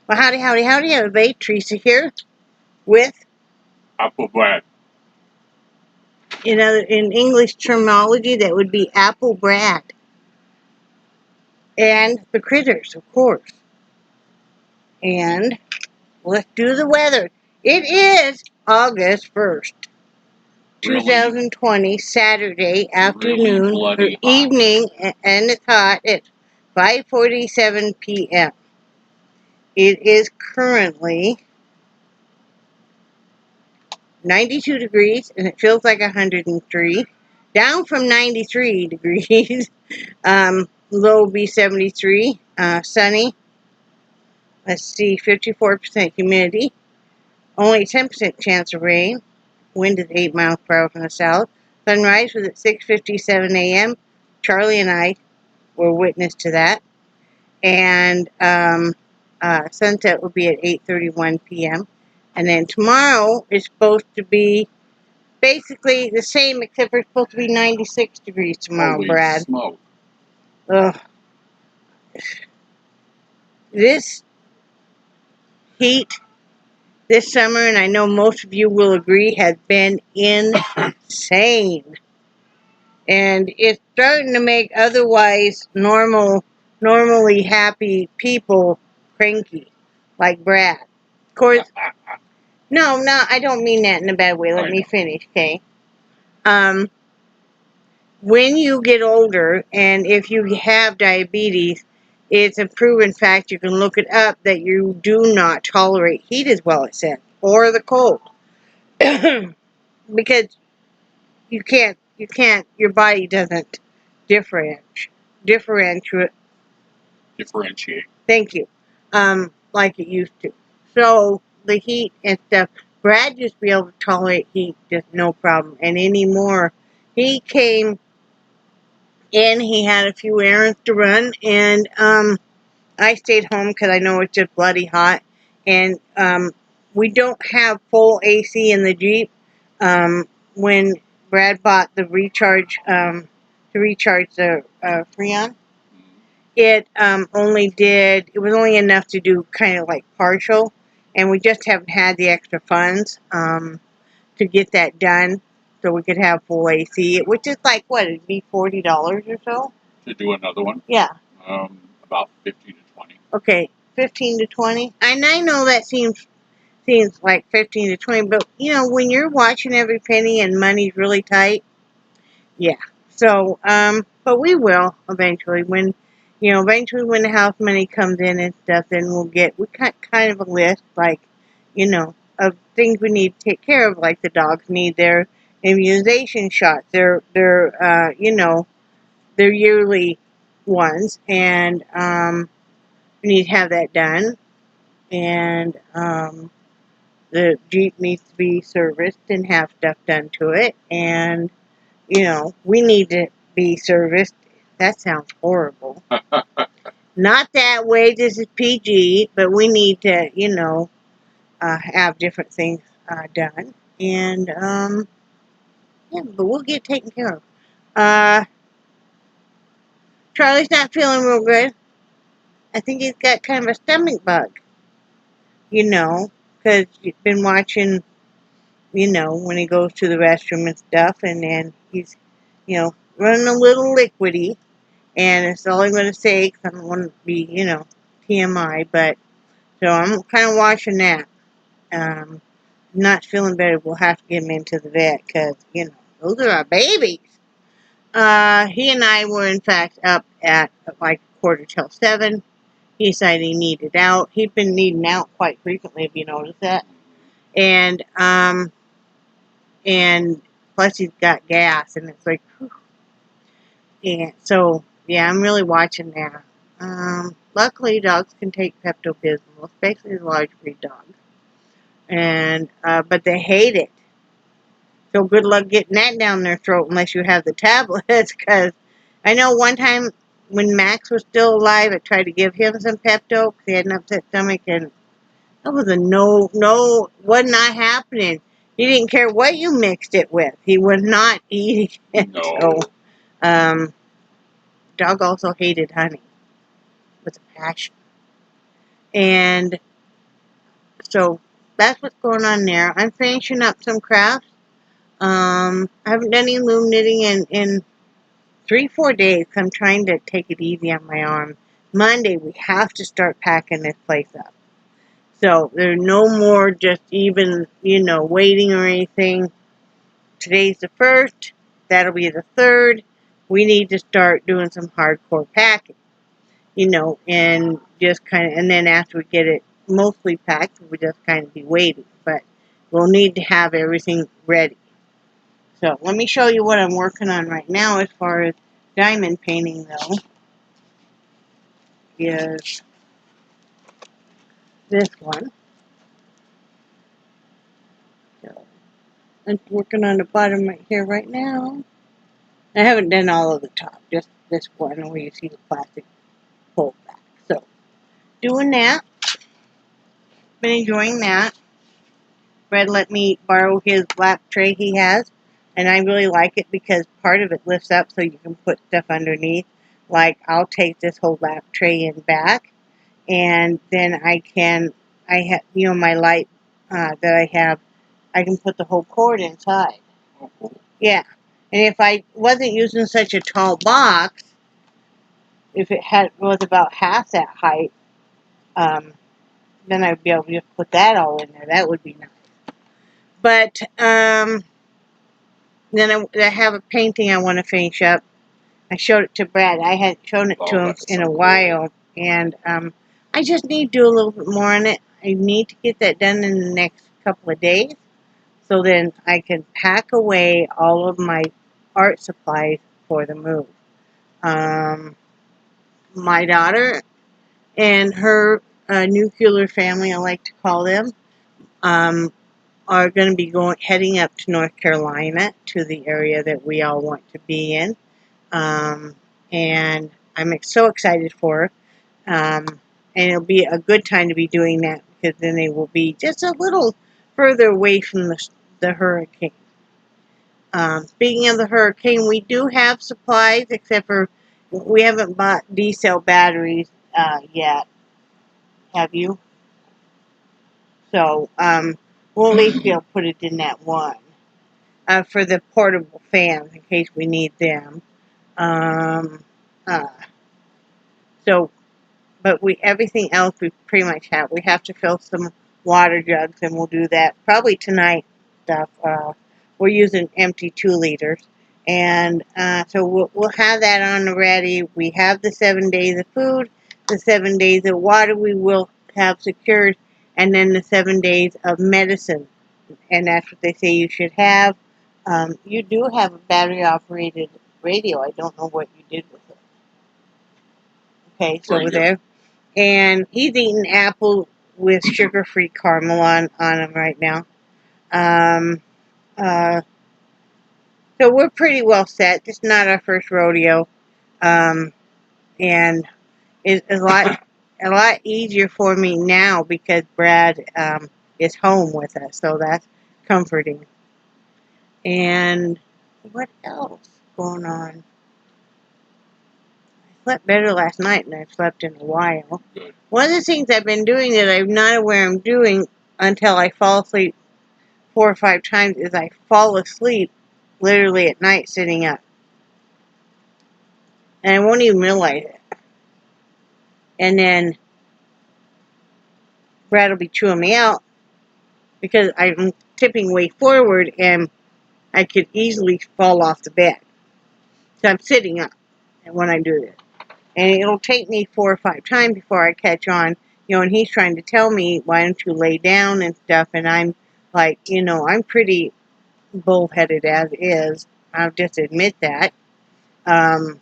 Well, howdy, howdy, howdy, everybody. Theresa here with, Apple bread. in English terminology, that would be Apple Brad. And the critters, of course. And let's do the weather. It is August 1st, Really? 2020, Saturday afternoon or bloody hot. evening, and it's hot. It's 5:47 p.m. It is currently 92 degrees, and it feels like 103. Down from 93 degrees. Low will be 73. Sunny. Let's see, 54% humidity. Only 10% chance of rain. Wind is 8 miles per hour from the south. Sunrise was at 6:57 a.m. Charlie and I were witness to that. And sunset will be at 8:31 p.m. And then tomorrow is supposed to be basically the same, except for it's supposed to be 96 degrees tomorrow, Holy Brad. smoke. Ugh. This heat this summer, and I know most of you will agree, has been insane. And it's starting to make otherwise normally happy people cranky, like Brad. Of course, no, I don't mean that in a bad way. Let me finish, okay? When you get older, and if you have diabetes, it's a proven fact, you can look it up, that you do not tolerate heat as well, it said, or the cold. Because you can't, your body doesn't differentiate. Thank you. Like it used to. So, the heat and stuff, Brad used to be able to tolerate heat just no problem. And anymore, he came in, he had a few errands to run, and I stayed home because I know it's just bloody hot. And we don't have full AC in the Jeep. When Brad bought the recharge, to recharge the Freon, it was only enough to do kind of like partial, and we just haven't had the extra funds to get that done so we could have full AC, which is like, what, it'd be $40 or so? To do another one? Yeah. About 15 to 20. Okay, 15 to 20. And I know that seems like 15 to 20, but when you're watching every penny and money's really tight, yeah. So, but we will eventually when the house money comes in and stuff, then we got kind of a list, like, of things we need to take care of, like the dogs need their immunization shots, their yearly ones, and we need to have that done, and the Jeep needs to be serviced and have stuff done to it, and we need to be serviced. That sounds horrible. Not that way. This is PG, but we need to, have different things done, and yeah, but we'll get taken care of. Charlie's not feeling real good. I think he's got kind of a stomach bug. Because he's been watching, when he goes to the restroom and stuff, and then he's, running a little liquidy, and it's all I'm going to say, because I don't want to be, TMI, but, so I'm kind of watching that. Not feeling better, we'll have to get him into the vet, because, those are our babies. He and I were, in fact, up at, like, 6:45. He decided he needed out. He'd been needing out quite frequently, if you noticed that. And plus he's got gas, and it's like, whew. And so, yeah, I'm really watching that. Luckily, dogs can take Pepto-Bismol, especially the large breed dogs. And, but they hate it. So good luck getting that down their throat unless you have the tablets, because I know one time when Max was still alive, I tried to give him some Pepto because he had an upset stomach, and that was was not happening. He didn't care what you mixed it with. He was not eating it. No. So, dog also hated honey with a passion. And So that's what's going on there. I'm finishing up some crafts. I haven't done any loom knitting in 3-4 days. I'm trying to take it easy on my arm. Monday, we have to start packing this place up. So there's no more just even, waiting or anything. Today's the 1st. That'll be the 3rd. We need to start doing some hardcore packing, and just kind of, and then after we get it mostly packed, we'll just kind of be waiting. But we'll need to have everything ready. So let me show you what I'm working on right now as far as diamond painting, though, is this one. So I'm working on the bottom right here right now. I haven't done all of the top, just this one where you see the plastic fold back. So doing that. Been enjoying that. Fred let me borrow his lap tray he has, and I really like it because part of it lifts up so you can put stuff underneath. Like, I'll take this whole lap tray in back, and then I have, my light that I have, I can put the whole cord inside. Yeah. And if I wasn't using such a tall box, if it was about half that height, then I'd be able to just put that all in there. That would be nice. But then I have a painting I want to finish up. I showed it to Brad. I hadn't shown it to him in a while. And I just need to do a little bit more on it. I need to get that done in the next couple of days. So then I can pack away all of my art supplies for the move. My daughter and her nuclear family, I like to call them, are going to be heading up to North Carolina, to the area that we all want to be in. And I'm so excited for her. And it'll be a good time to be doing that because then they will be just a little further away from the hurricane. Speaking of the hurricane, we do have supplies, except for we haven't bought D-cell batteries yet. Have you? So we'll at least be able to put it in that one for the portable fans in case we need them. So, but everything else we pretty much have. We have to fill some water jugs, and we'll do that probably tonight. Stuff. We're using empty 2 liters, and so we'll have that on the ready. We have the 7 days of food, the 7 days of water we will have secured, and then the 7 days of medicine. And that's what they say you should have. You do have a battery-operated radio. I don't know what you did with it. Okay, it's over there. And he's eating apple with sugar-free caramel on him right now. So we're pretty well set. It's not our first rodeo. And it's a lot easier for me now because Brad is home with us. So that's comforting. And what else going on? I slept better last night than I've slept in a while. Good. One of the things I've been doing that I'm not aware I'm doing until I fall asleep 4 or 5 times is I fall asleep literally at night sitting up. And I won't even realize it. And then Brad will be chewing me out because I'm tipping way forward and I could easily fall off the bed. So I'm sitting up when I do this. And it'll take me 4 or 5 times before I catch on, and he's trying to tell me, why don't you lay down and stuff, and I'm like, I'm pretty bullheaded as is. I'll just admit that. And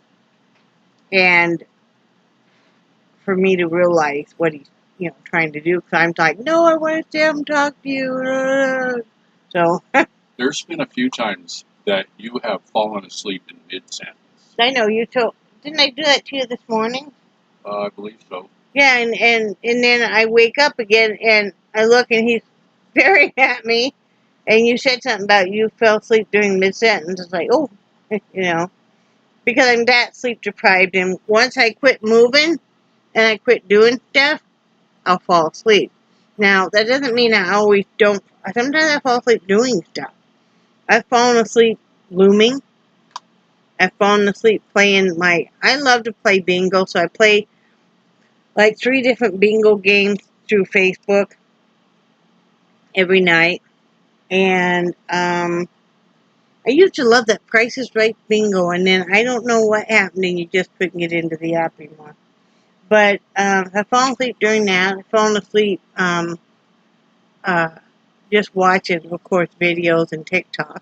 for me to realize what he's, trying to do, because I'm like, no, I want to stay up and talk to you. So. There's been a few times that you have fallen asleep in mid-sentence. I know, didn't I do that to you this morning? I believe so. Yeah, and then I wake up again, and I look, and he's staring at me, and you said something about you fell asleep during mid-sentence. It's like, oh, because I'm that sleep deprived, and once I quit moving, and I quit doing stuff, I'll fall asleep. Now, that doesn't mean I always don't. Sometimes I fall asleep doing stuff. I've fallen asleep looming. I've fallen asleep playing I love to play bingo, so I play like 3 different bingo games through Facebook every night. And I used to love that Price is Right bingo, and then I don't know what happened, and you just couldn't get into the app anymore. But I've fallen asleep during that. I've fallen asleep uh, just watching, of course, videos and TikTok.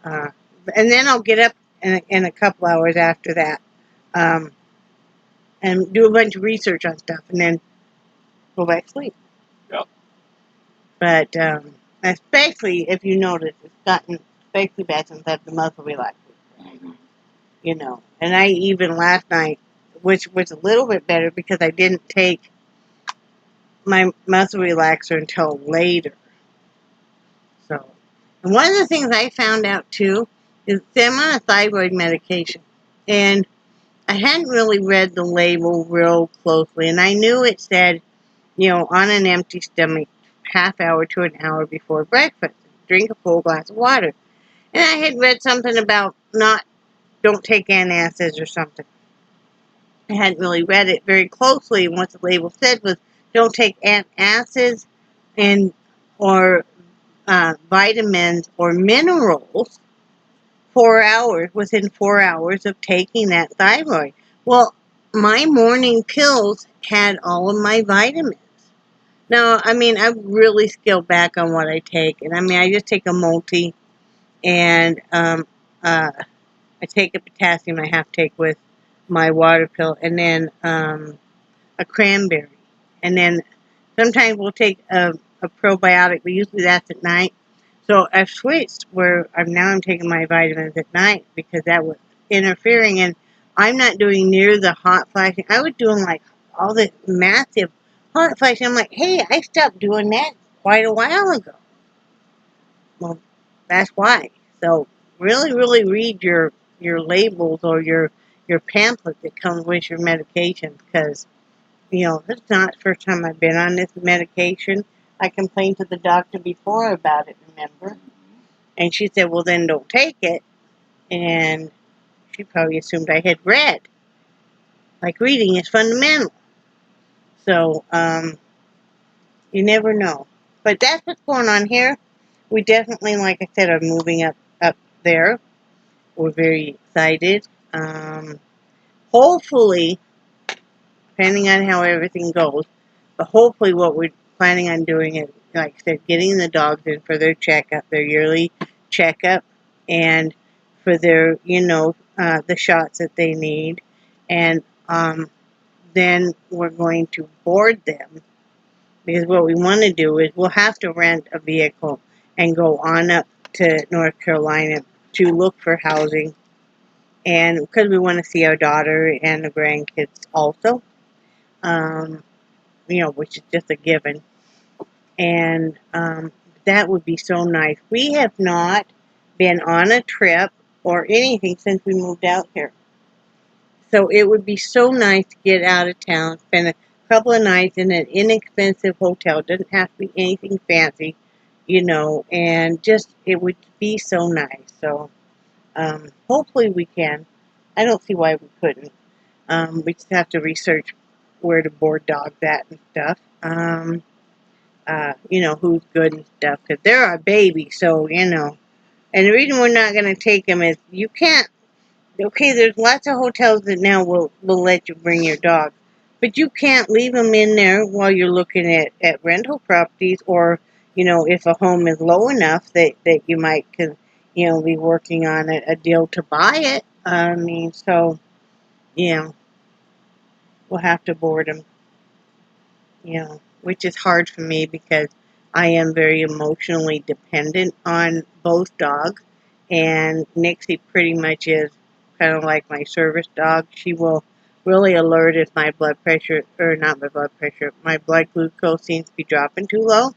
Uh, and then I'll get up in a couple hours after that um, and do a bunch of research on stuff, and then go back to sleep. Yep. But especially if you notice, it's gotten especially bad since I have the muscle relaxer. Mm-hmm. You know, and I even last night, which was a little bit better because I didn't take my muscle relaxer until later. So, and one of the things I found out too is that I'm on a thyroid medication, and I hadn't really read the label real closely, and I knew it said, you know, on an empty stomach, half hour to an hour before breakfast, drink a full glass of water. And I had read something about don't take antacids or something. I hadn't really read it very closely, and what the label said was, don't take antacids and or vitamins or minerals 4 hours within 4 hours of taking that thyroid. Well, my morning pills had all of my vitamins. Now, I mean, I've really scaled back on what I take, and I mean, I just take a multi, and I take a potassium I have to take with my water pill, and then a cranberry, and then sometimes we'll take a probiotic, but usually that's at night. So I've switched where I'm taking my vitamins at night because that was interfering, and I'm not doing near the hot flashing. I was doing like all this massive hot flashing. I'm like, hey, I stopped doing that quite a while ago. Well, that's why. So really, really read your labels or your pamphlet that comes with your medication, because you know, this is not the first time I've been on this medication. I complained to the doctor before about it, remember? And she said, well, then don't take it. And she probably assumed I had read. Like, reading is fundamental. So, you never know. But that's what's going on here. We definitely, like I said, are moving up there. We're very excited. Hopefully, depending on how everything goes, but hopefully what we're planning on doing is, like I said, getting the dogs in for their checkup, their yearly checkup, and for their, the shots that they need. And then we're going to board them, because what we want to do is we'll have to rent a vehicle and go on up to North Carolina to look for housing. And because we want to see our daughter and the grandkids also. Which is just a given. And that would be so nice. We have not been on a trip or anything since we moved out here. So it would be so nice to get out of town, spend a couple of nights in an inexpensive hotel. It doesn't have to be anything fancy, and just, it would be so nice. So hopefully we can. I don't see why we couldn't. We just have to research where to board dogs at and stuff. Who's good and stuff, because they're our baby, so, And the reason we're not going to take them is you can't, okay, there's lots of hotels that now will let you bring your dog, but you can't leave them in there while you're looking at rental properties, or, if a home is low enough that you might, be working on a deal to buy it. I mean, so, we'll have to board them. Which is hard for me because I am very emotionally dependent on both dogs. And Nixie pretty much is kind of like my service dog. She will really alert if my blood pressure, or not my blood pressure, my blood glucose seems to be dropping too low.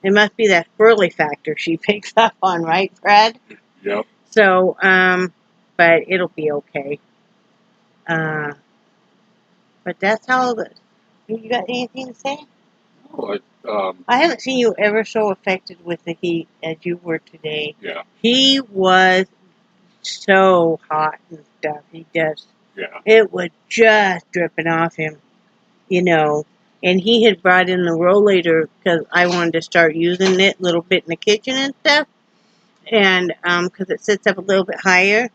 It must be that squirrely factor she picks up on, right, Brad? Yep. So, but it'll be okay. But that's how it is. You got anything to say? Oh, I haven't seen you ever so affected with the heat as you were today. yeah, He was so hot and stuff. yeah. It was just dripping off him, you know. And he had brought in the rollator because I wanted to start using it a little bit in the kitchen and stuff. And because it sits up a little bit higher.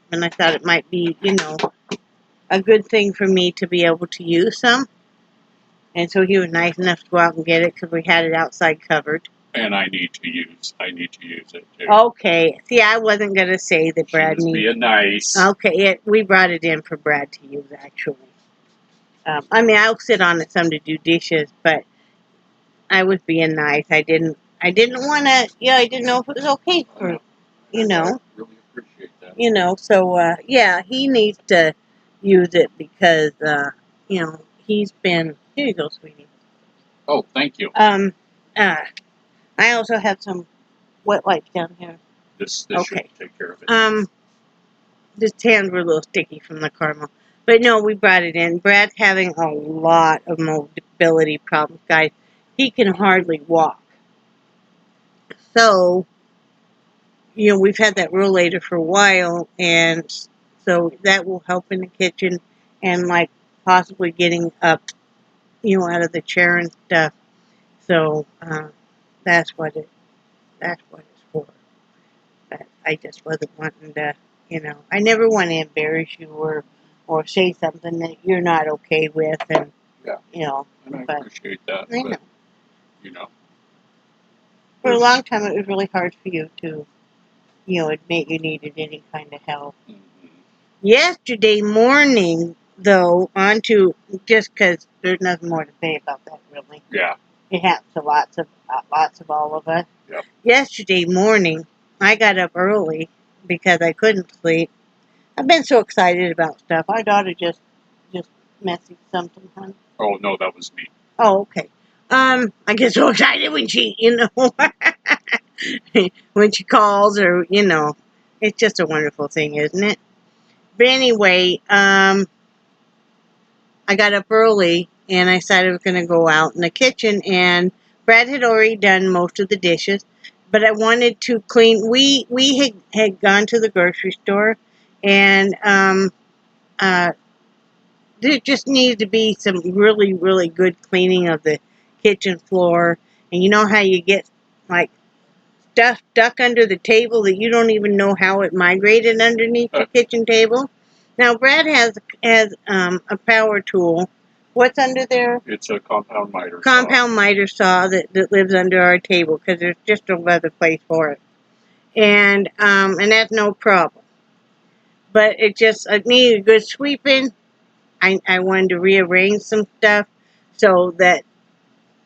And I thought it might be, a good thing for me to be able to use some. And so he was nice enough to go out and get it because we had it outside covered. And I need to use it too. Okay. See, I wasn't going to say that Brad She was needs. being nice. Okay, we brought it in for Brad to use, actually. I mean, I'll sit on it some to do dishes, but I was being nice. I didn't want to, I didn't know if it was okay for, you know. I really appreciate that. So, yeah, he needs to use it because, he's been, here you go, sweetie. Oh, thank you. I also have some wet wipes down here. This Okay. should take care of it. His hands were a little sticky from the caramel. But no, we brought it in. Brad's having a lot of mobility problems, guys. He can hardly walk. So, we've had that rollator for a while, and so that will help in the kitchen and, like, possibly getting up, out of the chair and stuff. So, that's what it's for. But I just wasn't wanting to, I never want to embarrass you or say something that you're not okay with, and yeah, and I appreciate that. I know. But, For a long time, it was really hard for you to, admit you needed any kind of help. Mm-hmm. Yesterday morning, though, just because there's nothing more to say about that, really. Yeah. It happens to lots of all of us. Yep. Yesterday morning, I got up early because I couldn't sleep. I've been so excited about stuff. Our daughter just messaged something, hon. Oh, no, that was me. Oh, okay. I get so excited when she, when she calls or, it's just a wonderful thing, isn't it? But anyway, I got up early and I decided I was going to go out in the kitchen, and Brad had already done most of the dishes, but I wanted to clean. We had gone to the grocery store, and there just needed to be some really, really good cleaning of the kitchen floor. And you know how you get, like, stuff stuck under the table that you don't even know how it migrated underneath the kitchen table? Now, Brad has a power tool. What's under there? It's a compound miter saw that lives under our table because there's just no other place for it. And that's no problem. But it needed a good sweeping. I wanted to rearrange some stuff so that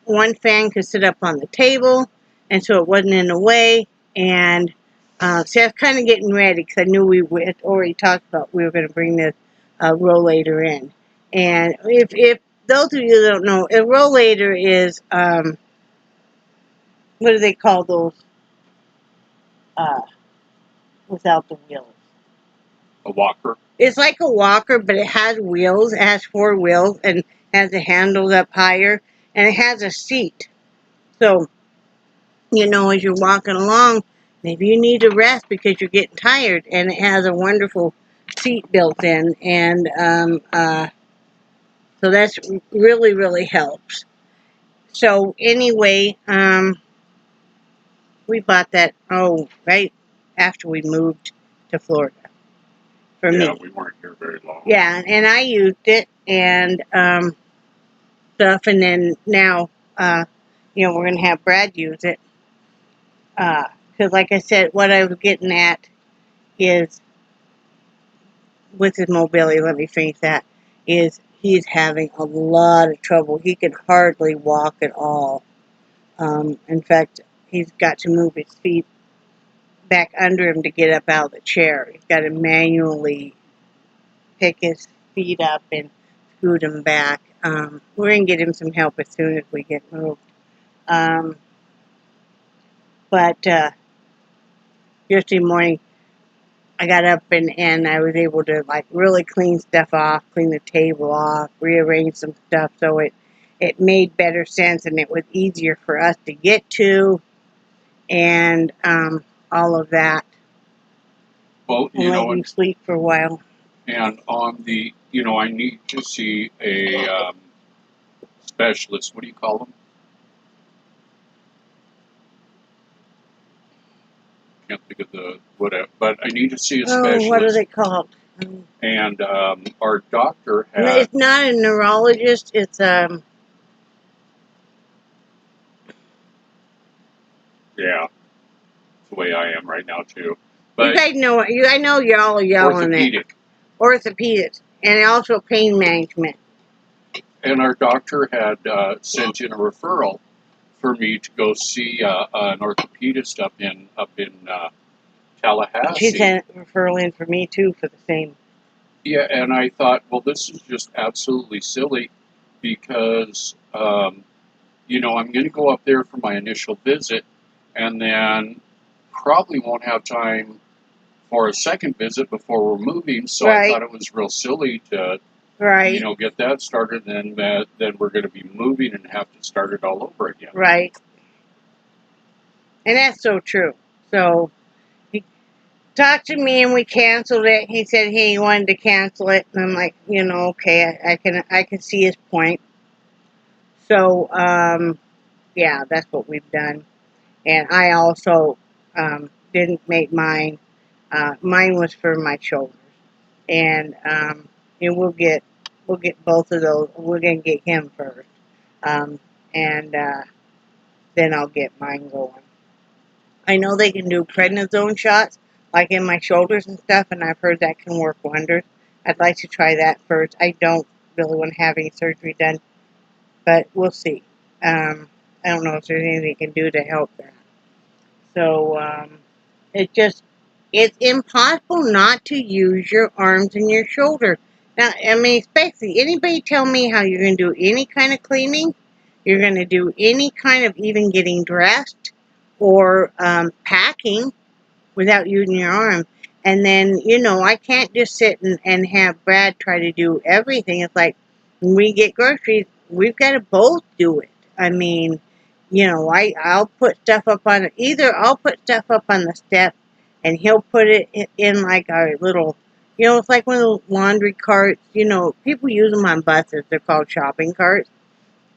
one fan could sit up on the table, and so it wasn't in the way. And so I was kind of getting ready because I knew we had already talked about we were going to bring this rollator in. And if those of you that don't know, a rollator is what do they call those without the wheels? A walker. It's like a walker, but it has wheels. It has 4 wheels and has the handles up higher, and it has a seat. So, as you're walking along, maybe you need to rest because you're getting tired, and it has a wonderful seat built in, and so that's really, really helps. So anyway, we bought that, right after we moved to Florida. For me. Yeah, we weren't here very long. Yeah, and I used it and stuff, and then now, we're going to have Brad use it. Because, like I said, what I was getting at is, with his mobility, let me finish that, is he's having a lot of trouble. He can hardly walk at all. In fact, he's got to move his feet back under him to get up out of the chair. He's got to manually pick his feet up and scoot him back. We're going to get him some help as soon as we get moved. But yesterday morning, I got up and I was able to, like, really clean stuff off, clean the table off, rearrange some stuff so it it made better sense and it was easier for us to get to, and all of that. Well, I'll let you sleep for a while. and on the, I need to see a specialist. What do you call them? Can't think of the whatever, but I need to see a specialist. Oh, what are they called? And our doctor had. It's not a neurologist. It's Yeah, it's the way I am right now too. But you guys know. I know y'all are yelling it. Orthopedics, and also pain management. And our doctor had sent in a referral for me to go see an orthopedist up in Tallahassee. She sent a referral in for me too for the same. Yeah, and I thought, well, this is just absolutely silly because I'm going to go up there for my initial visit, and then probably won't have time for a second visit before we're moving. So Right. I thought it was real silly to Right. get that started, and then we're going to be moving and have to start it all over again. Right. And that's so true. So he talked to me and we canceled it. He said he wanted to cancel it, and I'm like, okay, I can see his point. So yeah, that's what we've done. And I also didn't make mine. Mine was for my shoulders, and we'll get both of those. We're gonna get him first, and then I'll get mine going. I know they can do prednisone shots, like in my shoulders and stuff, and I've heard that can work wonders. I'd like to try that first. I don't really want to have any surgery done, but we'll see. I don't know if there's anything they can do to help that. So it's impossible not to use your arms and your shoulder. Now, I mean, especially anybody tell me how you're going to do any kind of cleaning, you're going to do any kind of even getting dressed or packing without using your arm. And then, I can't just sit and have Brad try to do everything. It's like when we get groceries, we've got to both do it. I mean, I'll put stuff up on either I'll put stuff up on the step and he'll put it in like our little, it's like one of those laundry carts. People use them on buses. They're called shopping carts.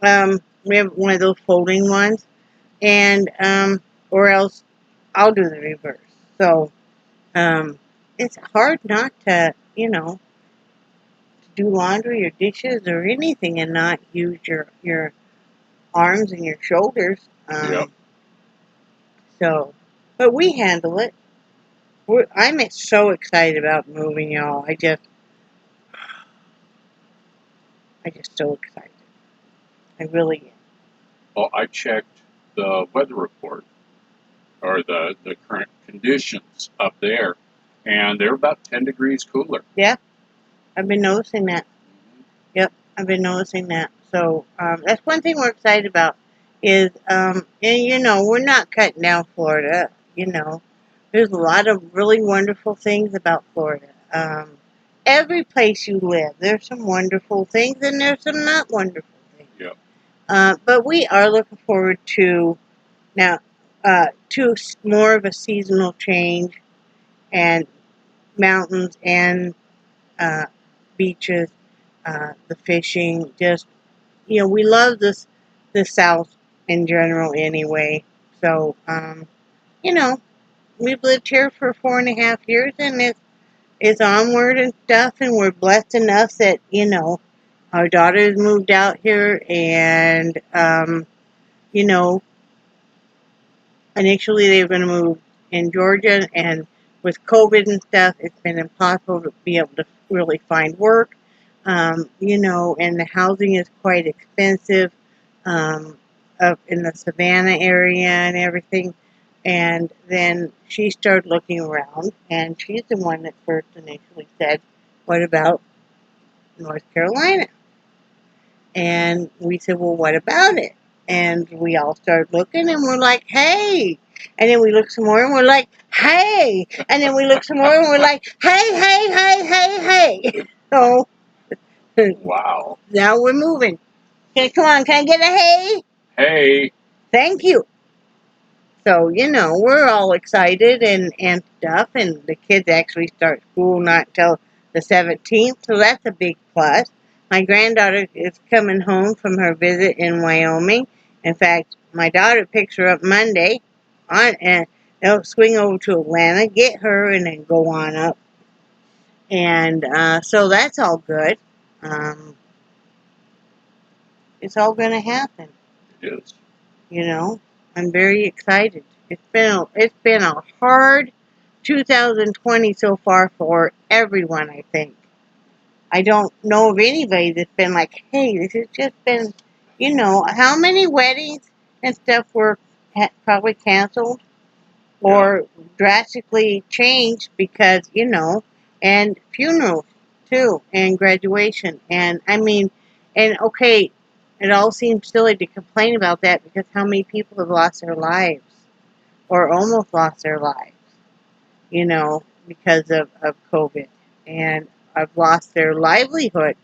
We have one of those folding ones, and or else I'll do the reverse. So it's hard not to, do laundry or dishes or anything and not use your arms and your shoulders. Yep. So, but we handle it. I'm so excited about moving, y'all. I just so excited. I really am. Well, I checked the weather report or the current conditions up there, and they're about 10 degrees cooler. Yeah, I've been noticing that. Yep, I've been noticing that. So that's one thing we're excited about is, and we're not cutting down Florida. There's a lot of really wonderful things about Florida. Every place you live, there's some wonderful things and there's some not wonderful things. Yep. But we are looking forward to now to more of a seasonal change and mountains and beaches, the fishing. Just we love the South in general anyway. So we've lived here for 4.5 years, and it's onward and stuff, and we're blessed enough that our daughters moved out here, and initially they were going to move in Georgia, and with COVID and stuff, it's been impossible to be able to really find work. And the housing is quite expensive up in the Savannah area and everything. And then she started looking around, and she's the one that first initially said, "What about North Carolina?" And we said, "Well, what about it?" And we all started looking, and we're like, "Hey!" And then we look some more, and we're like, "Hey!" And then we look some more, and we're like, "Hey, hey, hey, hey, hey!" So, wow. Now we're moving. Come on, can I get a hey? Hey. Thank you. So, we're all excited and stuff, and the kids actually start school not till the 17th, so that's a big plus. My granddaughter is coming home from her visit in Wyoming. In fact, my daughter picks her up Monday, and they'll swing over to Atlanta, get her, and then go on up. And so that's all good. Um, it's all going to happen. It is. I'm very excited. It's been a hard 2020 so far for everyone, I think. I don't know of anybody that's been like, hey, this has just been, how many weddings and stuff were probably canceled or drastically changed because, and funerals too, and graduation. And I mean, and okay, it all seems silly to complain about that because how many people have lost their lives or almost lost their lives, because of COVID, and have lost their livelihood,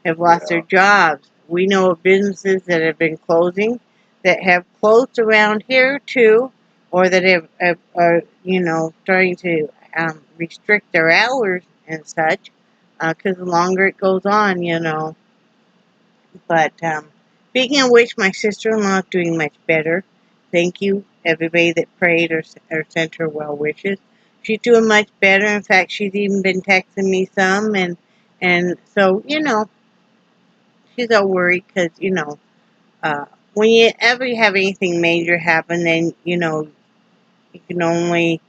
have lost their jobs. We know of businesses that have been closing, that have closed around here too, or that are starting to restrict their hours and such, because the longer it goes on. But speaking of which, my sister-in-law is doing much better. Thank you, everybody that prayed or sent her well wishes. She's doing much better. In fact, she's even been texting me some, and so she's all worried because when you ever have anything major happen, then you can only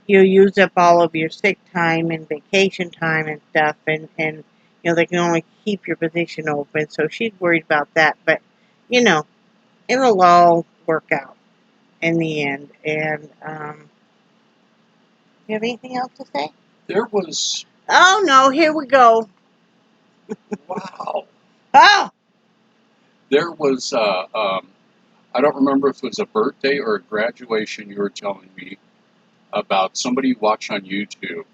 you'll use up all of your sick time and vacation time and stuff, and they can only keep your position open. So she's worried about that, but it'll all work out in the end. And you have anything else to say? There was. Oh no! Here we go. Wow. Oh, There was. I don't remember if it was a birthday or a graduation. You were telling me about somebody you watch on YouTube.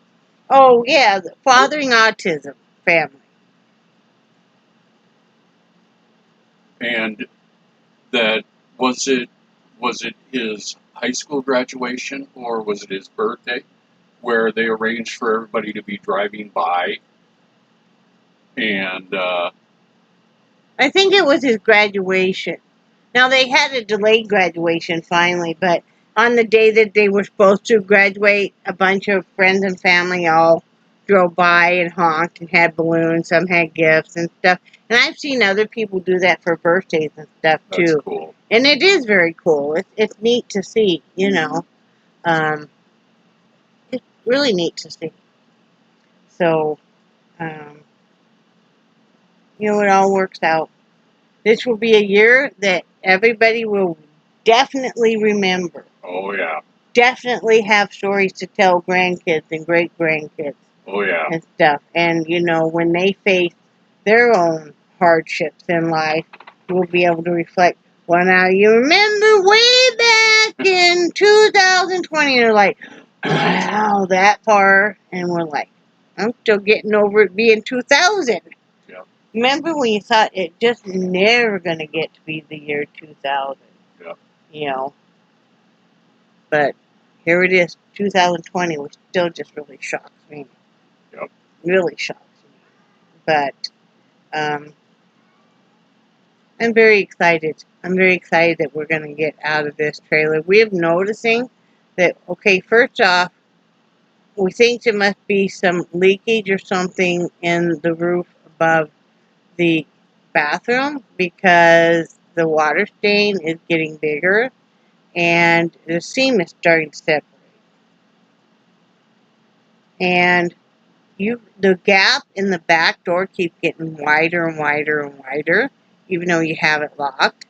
oh yeah, the fathering autism family. And that was it his high school graduation or was it his birthday where they arranged for everybody to be driving by and I think it was his graduation. Now, they had a delayed graduation finally, but on the day that they were supposed to graduate, a bunch of friends and family all drove by and honked and had balloons. Some had gifts and stuff. And I've seen other people do that for birthdays and stuff that's too. cool. And it is very cool. It's neat to see. Um, it's really neat to see. So, um, it all works out. This will be a year that everybody will definitely remember. Oh yeah. Definitely have stories to tell grandkids and great grandkids Oh yeah. and stuff. And when they face their own hardships in life, we'll be able to reflect. Well, now you remember way back in 2020, and you're like, wow, that far, and we're like, I'm still getting over it being 2000. Yeah. Remember when you thought it just never going to get to be the year 2000? Yeah. But here it is, 2020, which still just really shocks me. Yep. Really shocks me. But I'm very excited. I'm very excited that we're going to get out of this trailer. We're noticing that, okay, first off, we think there must be some leakage or something in the roof above the bathroom because the water stain is getting bigger and the seam is starting to separate. And the gap in the back door keeps getting wider and wider and wider, even though you have it locked.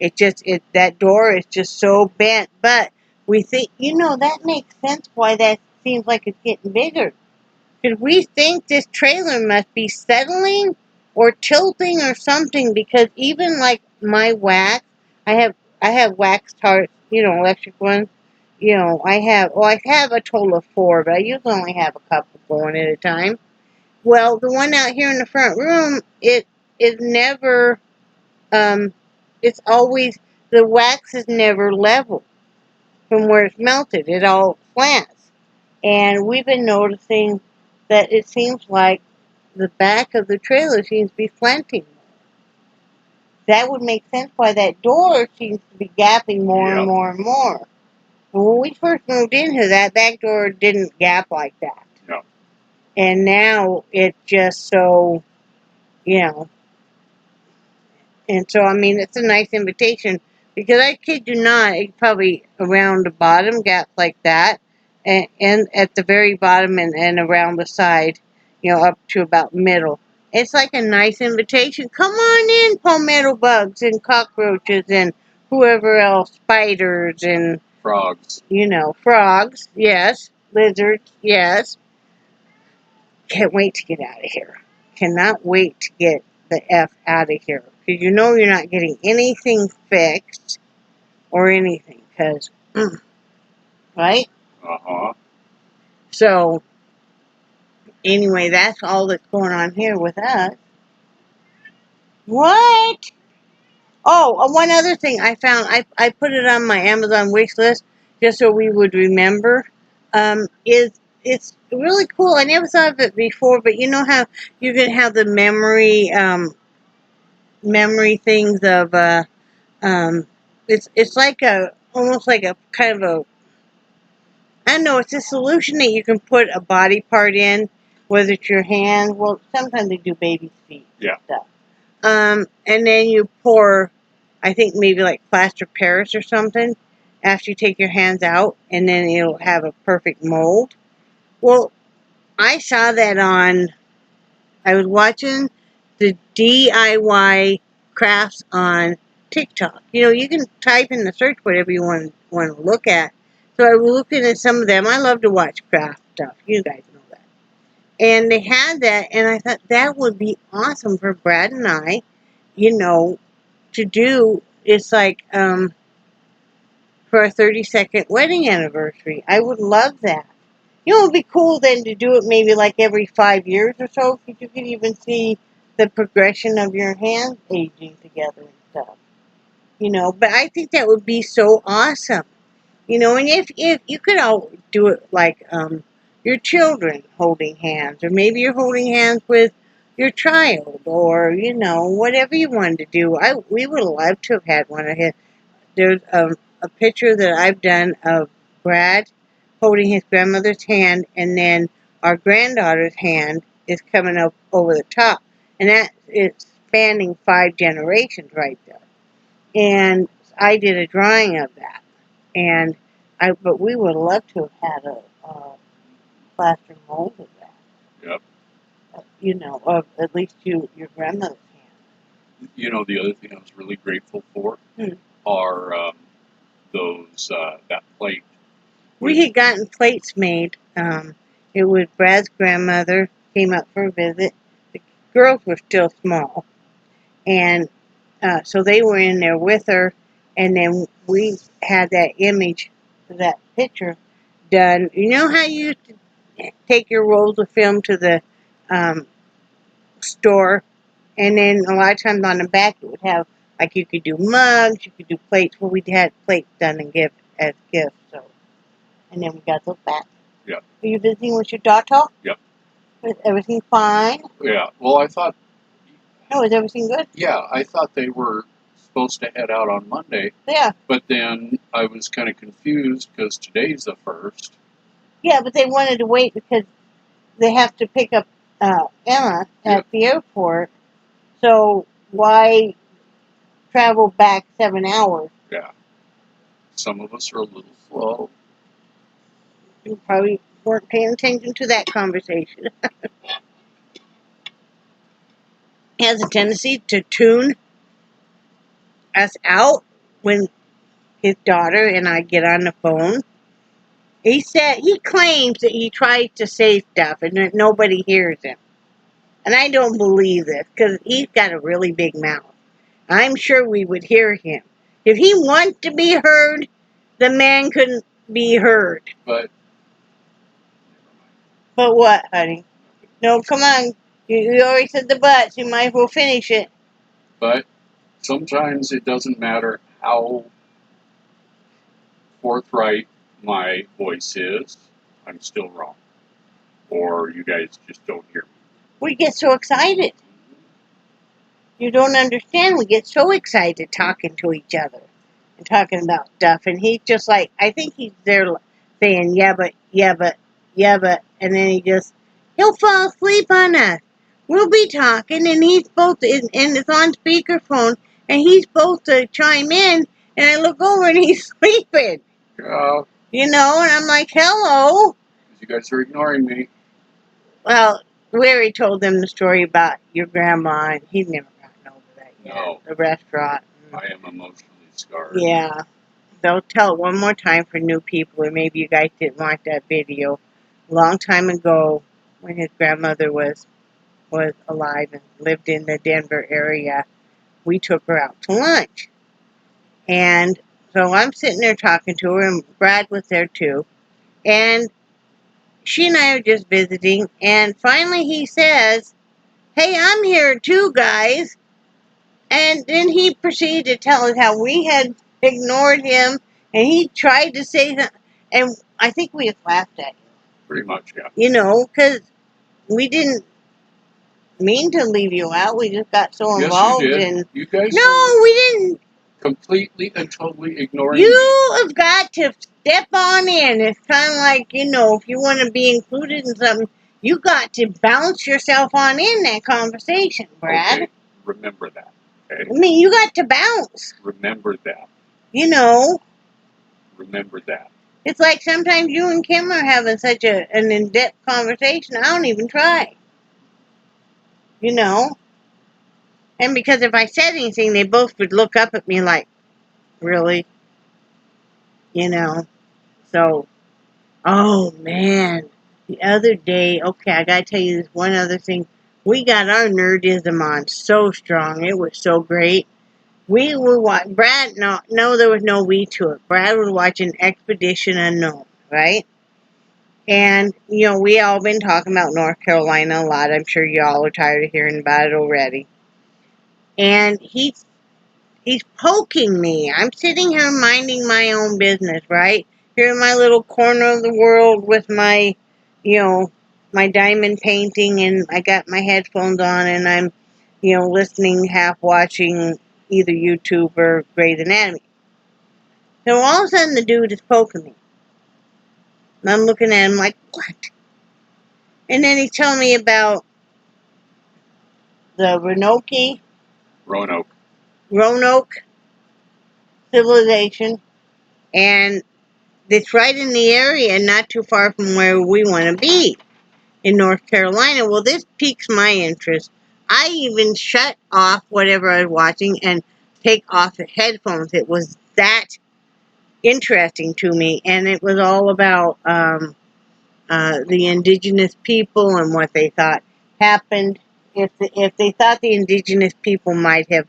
That door is just so bent. But we think, that makes sense why that seems like it's getting bigger. Because we think this trailer must be settling or tilting or something. Because even like my wax, I have wax tarts, electric ones. I have a total of 4, but I usually only have a couple going at a time. Well, the one out here in the front room, is never, it's always, the wax is never level from where it's melted. It all slants. And we've been noticing that it seems like the back of the trailer seems to be slanting. That would make sense why that door seems to be gapping more and more and more. And when we first moved in here, that back door didn't gap like that. No. And now it's just so, you know. And so, I mean, it's a nice invitation because I kid you not, it's probably around the bottom gaps like that, and at the very bottom and around the side, up to about middle. It's like a nice invitation. Come on in, palmetto bugs and cockroaches and whoever else, spiders and Frogs. Frogs, yes, lizards, yes. Can't wait to get out of here. Cannot wait to get the F out of here. Because you're not getting anything fixed or anything. Because, right? Uh-huh. So, anyway, that's all that's going on here with us. What? Oh, one other thing I found. I put it on my Amazon wish list just so we would remember. It's really cool. I never thought of it before, but you know how you can have the memory things of it's like almost like a kind of a, I don't know, it's a solution that you can put a body part in, whether it's your hand. Well, sometimes they do baby's feet and stuff. And then you pour, I think maybe like plaster Paris or something after you take your hands out, and then it'll have a perfect mold. Well, I saw that I was watching the DIY crafts on TikTok. You can type in the search whatever you want to look at. So I was looking at some of them. I love to watch craft stuff. You guys know that. And they had that, and I thought that would be awesome for Brad and I, to do. It's like for our 32nd wedding anniversary. I would love that. It would be cool then to do it maybe like every 5 years or so, because you could even see the progression of your hands aging together and stuff. But I think that would be so awesome. And if you could all do it like your children holding hands, or maybe you're holding hands with your child, or whatever you wanted to do. We would love to have had one of his. There's a picture that I've done of Brad holding his grandmother's hand, and then our granddaughter's hand is coming up over the top, and that is spanning 5 generations right there. And I did a drawing of that, but we would love to have had a plaster mold of that. Yep. Of at least your grandmother's hand. The other thing I was really grateful for are those that plate. We had gotten plates made. It was Brad's grandmother came up for a visit. The girls were still small, and so they were in there with her. And then we had that image, that picture done. You know how you used to take your rolls of film to the store, and then a lot of times on the back it would have, like, you could do mugs, you could do plates. Well, we had plates done and as gifts. So, and then we got those back. Yeah. Are you visiting with your daughter? Yep. Is everything fine? Yeah. Well, I thought. No, is everything good? Yeah, I thought they were supposed to head out on Monday. Yeah. But then I was kind of confused because today's the 1st. Yeah, but they wanted to wait because they have to pick up Emma at the airport. So why travel back 7 hours? Yeah. Some of us are a little slow. You probably weren't paying attention to that conversation. He has a tendency to tune us out when his daughter and I get on the phone. He claims that he tries to say stuff and that nobody hears him. And I don't believe this, because he's got a really big mouth. I'm sure we would hear him. If he wants to be heard, the man couldn't be heard. But what, honey? No, come on. You already said the but, so you might as well finish it. But sometimes it doesn't matter how forthright my voice is, I'm still wrong. Or you guys just don't hear me. We get so excited. You don't understand. We get so excited talking to each other and talking about stuff. And he's just like, I think he's there saying, yeah, but, yeah, but, yeah, but. And then he'll fall asleep on us. We'll be talking, and he's supposed to, and it's on speakerphone, and he's supposed to chime in. And I look over, and he's sleeping. You know, and I'm like, hello. You guys are ignoring me. Well, we already told them the story about your grandma, and he's never gotten over that yet. No. The restaurant. I am emotionally scarred. Yeah. They'll tell it one more time for new people, or maybe you guys didn't watch that video. A long time ago, when his grandmother was alive and lived in the Denver area, we took her out to lunch. And so I'm sitting there talking to her, and Brad was there too. And she and I are just visiting, and finally he says, hey, I'm here too, guys. And then he proceeded to tell us how we had ignored him, and he tried to say that, and I think we just laughed at him. Pretty much, yeah. You know, because we didn't mean to leave you out. We just got so involved. Yes, you did. And you guys no, we didn't. Completely and totally ignoring me. You have got to step on in. It's kind of like, you know, if you want to be included in something, you got to bounce yourself on in that conversation, Brad. Okay, remember that. Okay? I mean, you got to bounce. Remember that. You know. Remember that. It's like sometimes you and Kim are having such an in-depth conversation, I don't even try. You know? And because if I said anything, they both would look up at me like, really? You know? So, oh man. The other day, okay, I gotta tell you this one other thing. We got our nerdism on so strong. It was so great. We were watching, Brad, no, there was no we to it. Brad was watching Expedition Unknown, right? And, you know, we all been talking about North Carolina a lot. I'm sure y'all are tired of hearing about it already. And he's poking me. I'm sitting here minding my own business, right? Here in my little corner of the world with my, you know, my diamond painting, and I got my headphones on, and I'm, you know, listening, half watching either YouTube or Grey's Anatomy. So all of a sudden the dude is poking me. And I'm looking at him like, what? And then he's telling me about the Roanoke civilization, and it's right in the area, not too far from where we want to be in North Carolina. Well, this piques my interest. I even shut off whatever I was watching and take off the headphones. It was that interesting to me, and it was all about the indigenous people and what they thought happened. If they thought the indigenous people might have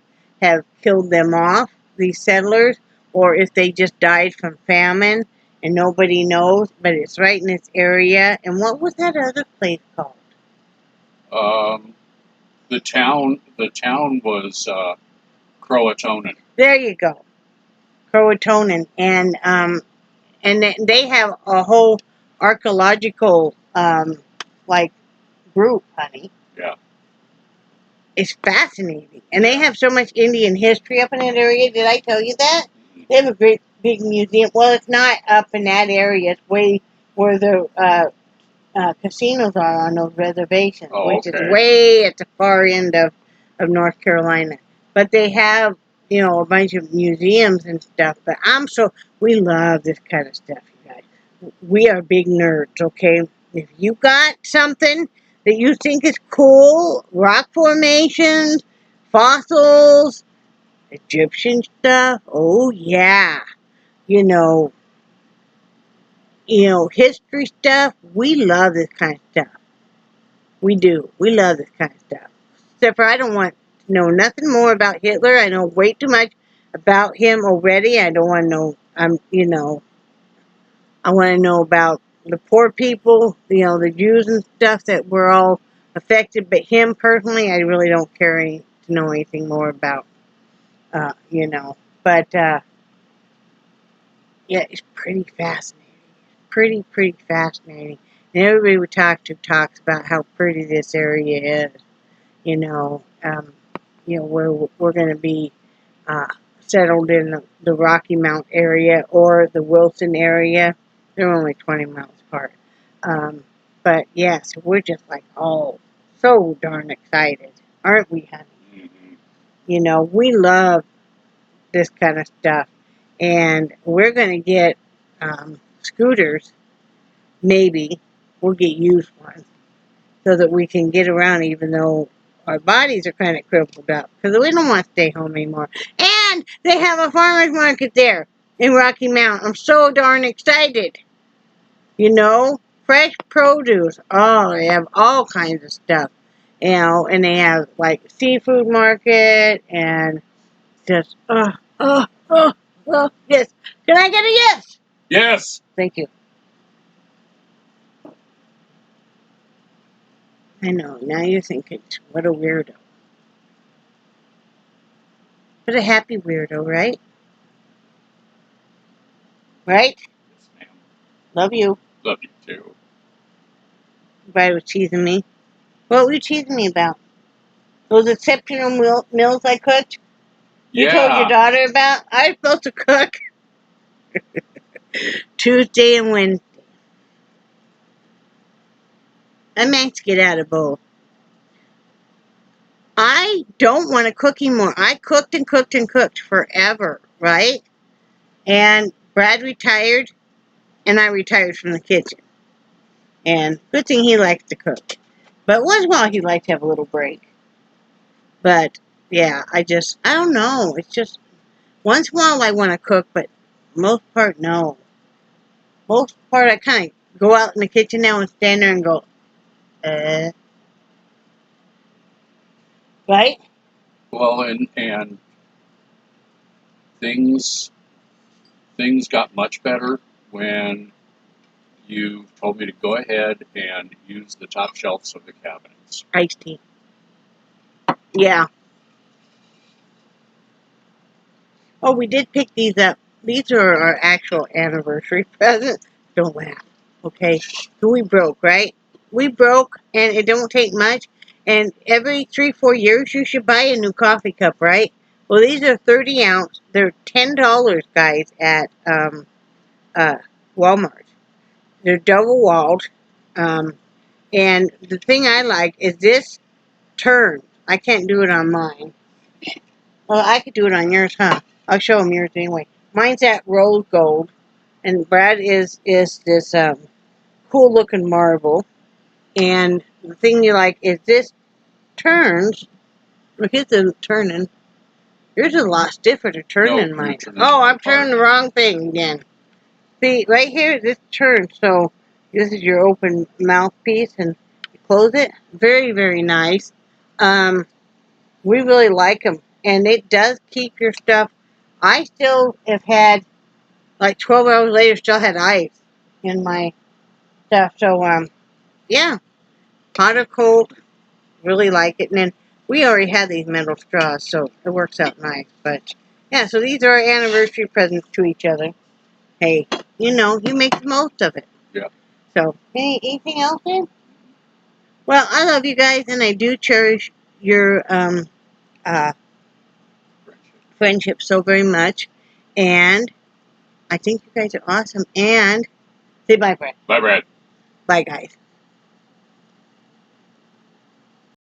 killed them off, these settlers, or if they just died from famine and nobody knows, but it's right in this area. And what was that other place called? The town was Croatoan. There you go, Croatoan, and they have a whole archaeological like group, honey. Yeah. It's fascinating. And they have so much Indian history up in that area. Did I tell you that? They have a great big museum. Well, it's not up in that area. It's way where the casinos are on those reservations, which is way at the far end of North Carolina. But they have, you know, a bunch of museums and stuff. But we love this kind of stuff, you guys. We are big nerds, okay? If you got something that you think is cool, rock formations, fossils, Egyptian stuff, oh yeah. You know, history stuff, we love this kind of stuff. We do. We love this kind of stuff. Except for I don't want to know nothing more about Hitler. I know way too much about him already. I don't want to know, I want to know about the poor people, the Jews and stuff that were all affected, but him personally, I really don't care to know anything more about, you know. But, yeah, it's pretty fascinating. Pretty fascinating. And everybody we talk to talks about how pretty this area is. You know, where we're going to be settled in the Rocky Mount area or the Wilson area. They're only 20 miles apart. But yes, we're just like, oh, so darn excited, aren't we, honey? Mm-hmm. You know, we love this kind of stuff. And we're going to get scooters, maybe. We'll get used ones so that we can get around even though our bodies are kind of crippled up because we don't want to stay home anymore. And they have a farmer's market there in Rocky Mount. I'm so darn excited. You know, fresh produce. Oh, they have all kinds of stuff. You know, and they have like seafood market and just, yes. Can I get a yes? Yes. Thank you. I know. Now you're thinking, what a weirdo. But a happy weirdo, right? Right? Yes, ma'am. Love you. Love you too. Everybody was teasing me. What were you teasing me about? Those exceptional meals I cooked? You told your Yeah. daughter about? I was supposed to cook Tuesday and Wednesday. I meant to get out of both. I don't want to cook anymore. I cooked and cooked and cooked forever, right? And Brad retired, and I retired from the kitchen. And good thing he likes to cook. But once in a while, he likes to have a little break. But, yeah, I don't know. It's just, once in a while I want to cook, but most part, no. Most part, I kind of go out in the kitchen now and stand there and go, right? Well, and things got much better when you told me to go ahead and use the top shelves of the cabinets. Iced tea. Yeah. Oh, we did pick these up. These are our actual anniversary presents. Don't laugh, okay? So we broke, right? We broke, and it don't take much. And every 3-4 years, you should buy a new coffee cup, right? Well, these are 30 ounce. They're $10, guys, at Walmart. They're double walled. And the thing I like is this turn. I can't do it on mine. Well, I could do it on yours, huh? I'll show them yours anyway. Mine's at rose gold, and Brad is this cool looking marble. And the thing you like is this turns. Look, it's turning. Yours is a lot stiffer to turn than mine. Oh, I'm turning the wrong thing again. See, right here, this turns. So this is your open mouthpiece, and you close it. Very, very nice. We really like them, and it does keep your stuff. I still have had, like 12 hours later, still had ice in my stuff. So, yeah, hot or cold, really like it. And then we already had these metal straws, so it works out nice. But, yeah, so these are our anniversary presents to each other. Hey, you make the most of it. Yeah. So, anything else, then? Well, I love you guys, and I do cherish your friendship so very much. And I think you guys are awesome. And say bye, Brad. Bye, Brad. Bye, guys.